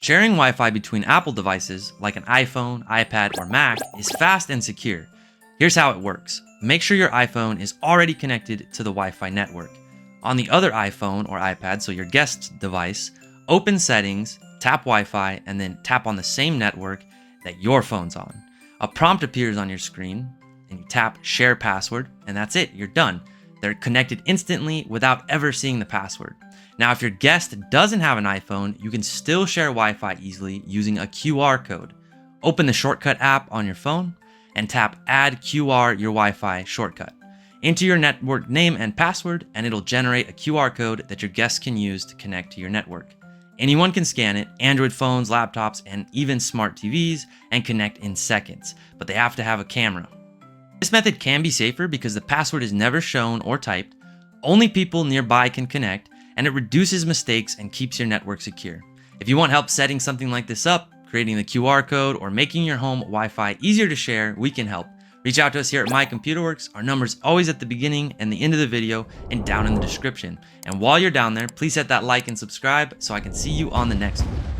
Sharing Wi-Fi between Apple devices like an iPhone, iPad, or Mac is fast and secure. Here's how it works. Make sure your iPhone is already connected to the Wi-Fi network. On the other iPhone or iPad, so your guest device, open Settings, tap Wi-Fi, and then tap on the same network that your phone's on. A prompt appears on your screen, and you tap Share Password, and that's it, you're done. They're connected instantly without ever seeing the password. Now, if your guest doesn't have an iPhone, you can still share Wi-Fi easily using a QR code. Open the Shortcut app on your phone and tap Add QR your Wi-Fi shortcut. Enter your network name and password, and it'll generate a QR code that your guests can use to connect to your network. Anyone can scan it, Android phones, laptops, and even smart TVs, and connect in seconds, but they have to have a camera. This method can be safer because the password is never shown or typed, only people nearby can connect, and it reduces mistakes and keeps your network secure. If you want help setting something like this up, creating the QR code, or making your home Wi-Fi easier to share, we can help. Reach out to us here at My Computer Works. Our number's always at the beginning and the end of the video and down in the description. And while you're down there, please hit that like and subscribe so I can see you on the next one.